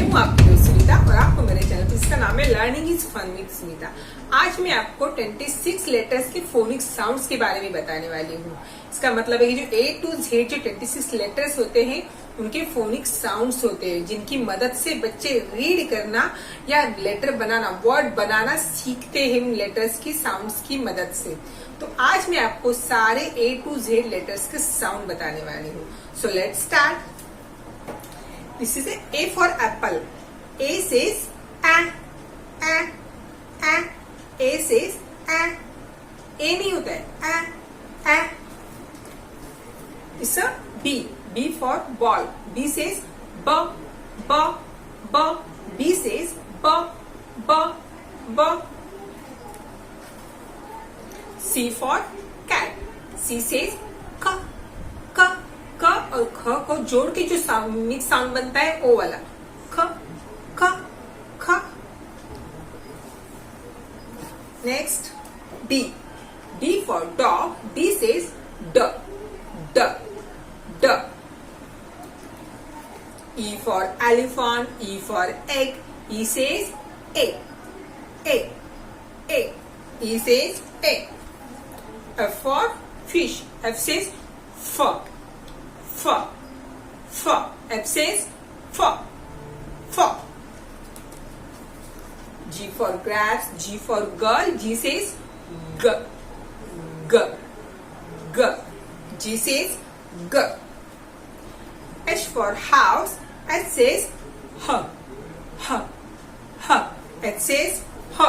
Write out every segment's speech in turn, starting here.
हूँ आपकी दोस्त सुनीता और आपको मेरे चैनल जिसका नाम है learning is fun with Sunita. आज मैं आपको 26 लेटर्स के फोनिक साउंड्स के बारे में बताने वाली हूँ। इसका मतलब है कि जो A to Z जो 26 लेटर्स होते हैं उनके फोनिक साउंड्स होते हैं, जिनकी मदद से बच्चे रीड करना या लेटर बनाना, वर्ड बनाना सीखते हैं इन लेटर्स की साउंड्स की मदद से। तो आज मैं आपको सारे A to Z लेटर्स के साउंड बताने वाली हूँ। So let's start. This is A for apple. A says a, a, a. A says a. A नहीं होता है a, a. This is B. B for ball. B says b, b, b. B says b, b, b. C for cat. C says k, k. क और ख को जोड़ के जो साउंड मिक्स साउंड बनता है ओ वाला ख ख ख। Next D. D for dog. D says ड, ड, ड। E for elephant. E for egg. E says egg, egg, egg. E says egg. F for fish. F says f, f, f. F says f, f. G for grass. G for girl. G says g, g, g. G says g. H for house. H says h, h, h. H says h.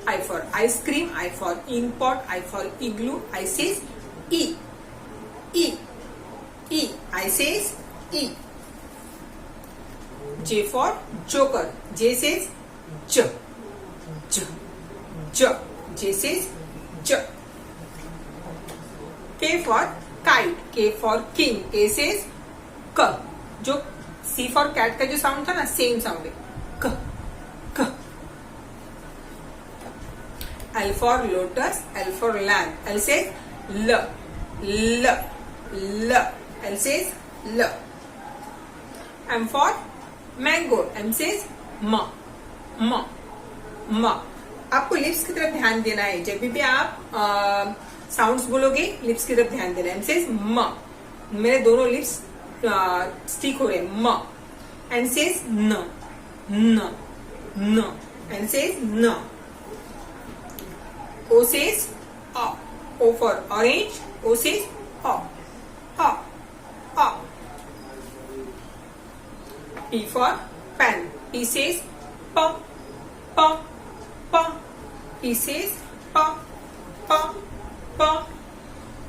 I for ice cream. I for ink pot. I for igloo. I says E, E, E. I says E. J for joker. J says J, J, J. J says J. K for kite. K for king. K says K. जो C for cat का जो sound था ना, same sound है K, K. L for lotus. L for lamb. L says L, L, L. L says L. M for mango. M says M, M, M. आपको lips की तरफ ध्यान देना है। जब भी आप साउंड्स बोलोगे लिप्स की तरफ ध्यान देना है। M says M. मेरे दोनों लिप्स स्टिक हो रहे हैं म। एंड सेज न, न, न। एंड सेज न। O says A. O for orange. O says A, A, A. P for pen. P says P, P, P. P says P, P, P.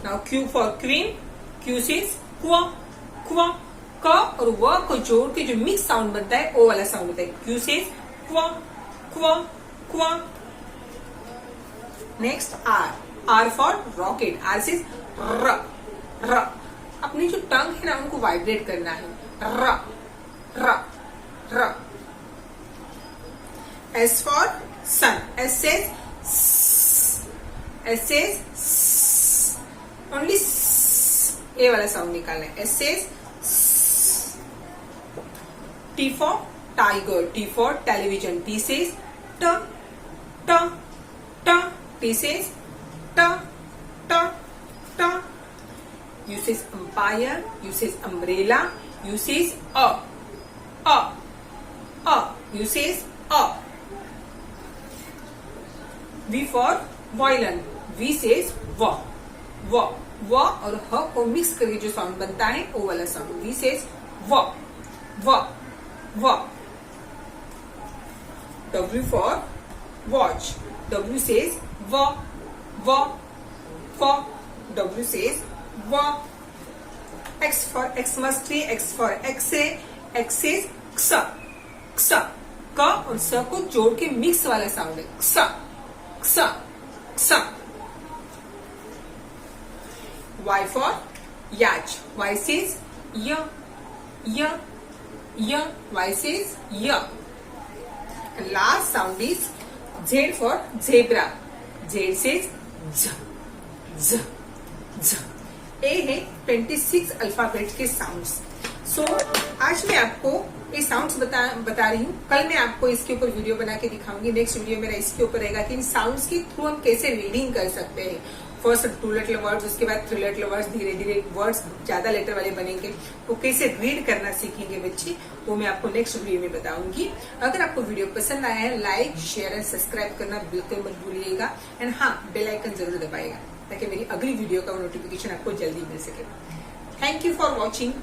Now Q for queen. Q says Q, Q. क और व को जोड़ के जो mix sound बनता है ओ वाला साउंड होता है Q says Q, Q, Q. Next R. R for rocket. R says R, R. अपनी जो टंग है ना उनको वाइब्रेट करना है R, R, R. S for sun. S says S. S says S. Only S. ए वाला साउंड निकालना है। S says S. T for tiger. T for television. T says T, T, T. T says T, T, T. U says umpire. U says umbrella. U says A, A, A. U says A. V for violin. V says V, V. V और ह को mix करके जो sound बनता है वो वाला sound V says V, V, V. W for watch. W says V, V, V. W says V. X for Xmas tree. X for X-ray. X says X, X. क और स को जोड़ के मिक्स वाला साउंड है X, X, X. Y for yacht. Y says Y, Y, Y. Y says Y. And last sound is Z for zebra. Z says Z, Z, Z. A है 26 alphabet के साउंड्स। सो आज मैं आपको ये sounds बता रही हूँ। कल मैं आपको इसके ऊपर वीडियो बना के दिखाऊंगी। नेक्स्ट वीडियो मेरा इसके ऊपर रहेगा कि इन साउंड्स के थ्रू हम कैसे रीडिंग कर सकते हैं। फर्स्ट 2 लेटर वर्ड्स, उसके बाद 3 लेटर वर्ड्स, धीरे धीरे वर्ड्स ज्यादा लेटर वाले बनेंगे, वो कैसे रीड करना सीखेंगे बच्चे, वो मैं आपको नेक्स्ट वीडियो में बताऊंगी। अगर आपको वीडियो पसंद आया है, लाइक शेयर एंड सब्सक्राइब करना बिल्कुल मत भूलिएगा। एंड हाँ, बेल आइकन जरूर दबाएगा ताकि मेरी अगली वीडियो का नोटिफिकेशन आपको जल्दी मिल सके। Thank you for watching.